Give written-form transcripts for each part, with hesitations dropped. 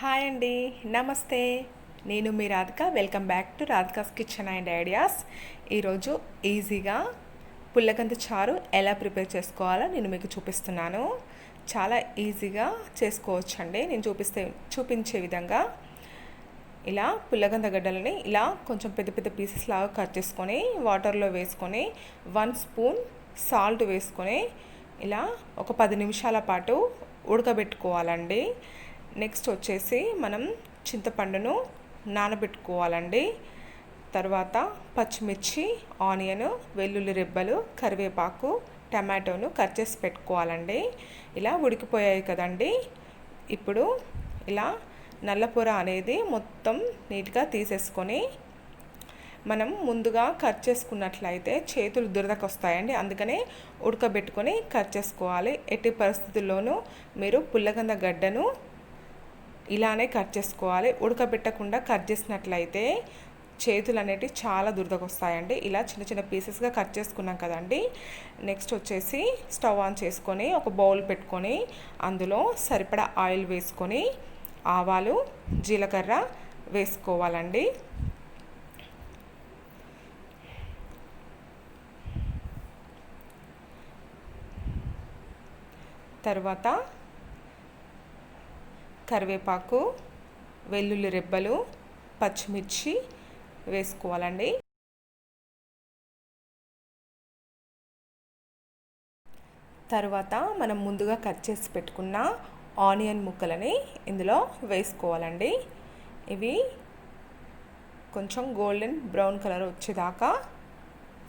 Hi అండి, నమస్తే. నేను మీ Radhika. Welcome back to Radhika's kitchen and ideas. ఈరోజు ఈజీగా పుల్లగంత చారు ఎలా ప్రిపేర్ చేసుకోవాలో నేను మీకు చూపిస్తున్నాను. చాలా ఈజీగా చేసుకోవచ్చండి. నేను చూపించే విధంగా ఇలా పుల్లగంద గడ్డలని ఇలా కొంచెం పెద్ద పెద్ద పీసెస్ లాగా కట్ చేసుకొని వాటర్లో వేసుకొని 1 స్పూన్ సాల్ట్ వేసుకొని ఇలా ఒక 10 నిమిషాల పాటు ఉడకబెట్టుకోవాలండి. నెక్స్ట్ వచ్చేసి మనం చింతపండును నానబెట్టుకోవాలండి. తర్వాత పచ్చిమిర్చి, ఆనియన్, వెల్లుల్లి రెబ్బలు, కరివేపాకు, టమాటోను కట్ చేసి పెట్టుకోవాలండి. ఇలా ఉడికిపోయాయి కదండి. ఇప్పుడు ఇలా నల్లపొర అనేది మొత్తం నీట్గా తీసేసుకొని మనం ముందుగా కట్ చేసుకున్నట్లయితే చేతులు దురదకు వస్తాయండి. అందుకనే ఉడకబెట్టుకొని కట్ చేసుకోవాలి. ఎట్టి పరిస్థితుల్లోనూ మీరు పుల్లగంద గడ్డను ఇలానే కట్ చేసుకోవాలి. ఉడకబెట్టకుండా కట్ చేసినట్లయితే చేతులు అనేటివి చాలా దురదకు వస్తాయండి. ఇలా చిన్న చిన్న పీసెస్గా కట్ చేసుకున్నాం కదండి. నెక్స్ట్ వచ్చేసి స్టవ్ ఆన్ చేసుకొని ఒక బౌల్ పెట్టుకొని అందులో సరిపడా ఆయిల్ వేసుకొని ఆవాలు, జీలకర్ర వేసుకోవాలండి. తర్వాత కరివేపాకు, వెల్లుల్లి రెబ్బలు, పచ్చిమిర్చి వేసుకోవాలండి. తర్వాత మనం ముందుగా కట్ చేసి పెట్టుకున్న ఆనియన్ ముక్కలని ఇందులో వేసుకోవాలండి. ఇవి కొంచెం గోల్డెన్ బ్రౌన్ కలర్ వచ్చేదాకా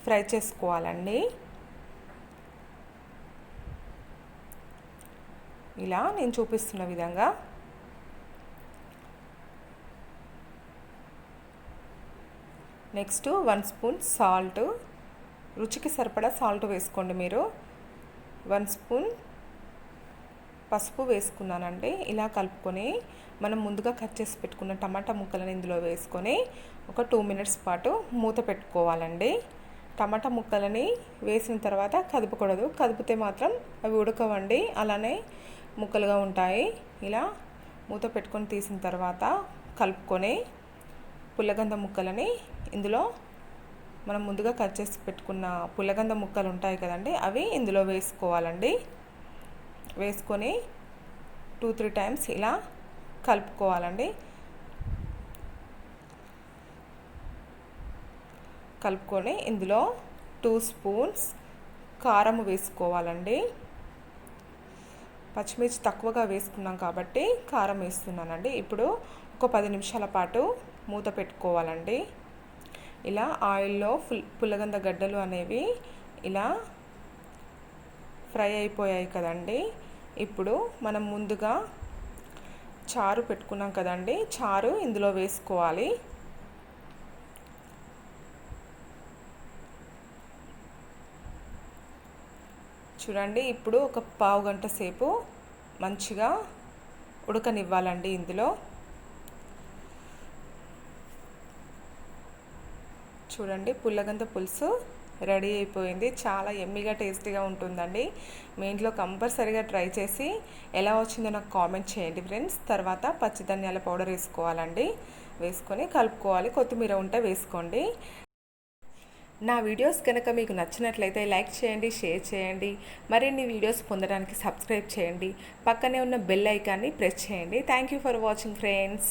ఫ్రై చేసుకోవాలండి. ఇలా నేను చూపిస్తున్న విధంగా నెక్స్ట్ 1 స్పూన్ సాల్ట్, రుచికి సరిపడా సాల్ట్ వేసుకోండి. మీరు 1 స్పూన్ పసుపు వేసుకున్నానండి. ఇలా కలుపుకొని మనం ముందుగా కట్ చేసి పెట్టుకున్న టమాటా ముక్కలను ఇందులో వేసుకొని ఒక 2 మినిట్స్ పాటు మూత పెట్టుకోవాలండి. టమాటా ముక్కలని వేసిన తర్వాత కదపకూడదు. కదిపితే మాత్రం అవి ఉడకవండి, అలానే ముక్కలుగా ఉంటాయి. ఇలా మూత పెట్టుకొని తీసిన తర్వాత కలుపుకొని పుల్లగంద ముక్కలని ఇందులో మనం ముందుగా కట్ చేసి పెట్టుకున్న పుల్లగంద ముక్కలు ఉంటాయి కదండి, అవి ఇందులో వేసుకోవాలండి. వేసుకొని 2-3 టైమ్స్ ఇలా కలుపుకోవాలండి. కలుపుకొని ఇందులో 2 స్పూన్స్ కారం వేసుకోవాలండి. పచ్చిమిర్చి తక్కువగా వేసుకున్నాం కాబట్టి కారం వేస్తున్నానండి. ఇప్పుడు ఒక 10 నిమిషాల పాటు మూత పెట్టుకోవాలండి. ఇలా ఆయిల్లో పుల్లగంద గడ్డలు అనేవి ఇలా ఫ్రై అయిపోయాయి కదండి. ఇప్పుడు మనం ముందుగా చారు పెట్టుకున్నాం కదండి, చారు ఇందులో వేసుకోవాలి. చూడండి, ఇప్పుడు ఒక పావు గంట సేపు మంచిగా ఉడకనివ్వాలండి. ఇందులో చూడండి, పుల్లగంద పులుసు రెడీ అయిపోయింది. చాలా ఎమ్మిగా టేస్టీగా ఉంటుందండి. మీ ఇంట్లో కంపల్సరీగా ట్రై చేసి ఎలా వచ్చిందో నాకు కామెంట్ చేయండి ఫ్రెండ్స్. తర్వాత పచ్చిధనియాల పౌడర్ వేసుకోవాలండి. వేసుకొని కలుపుకోవాలి. కొత్తిమీర ఉంటే వేసుకోండి. నా వీడియోస్ కనుక మీకు నచ్చినట్లయితే లైక్ చేయండి, షేర్ చేయండి. మరిన్ని వీడియోస్ పొందడానికి సబ్స్క్రైబ్ చేయండి. పక్కనే ఉన్న బెల్ ఐకాన్ని ప్రెస్ చేయండి. Thank you for watching friends.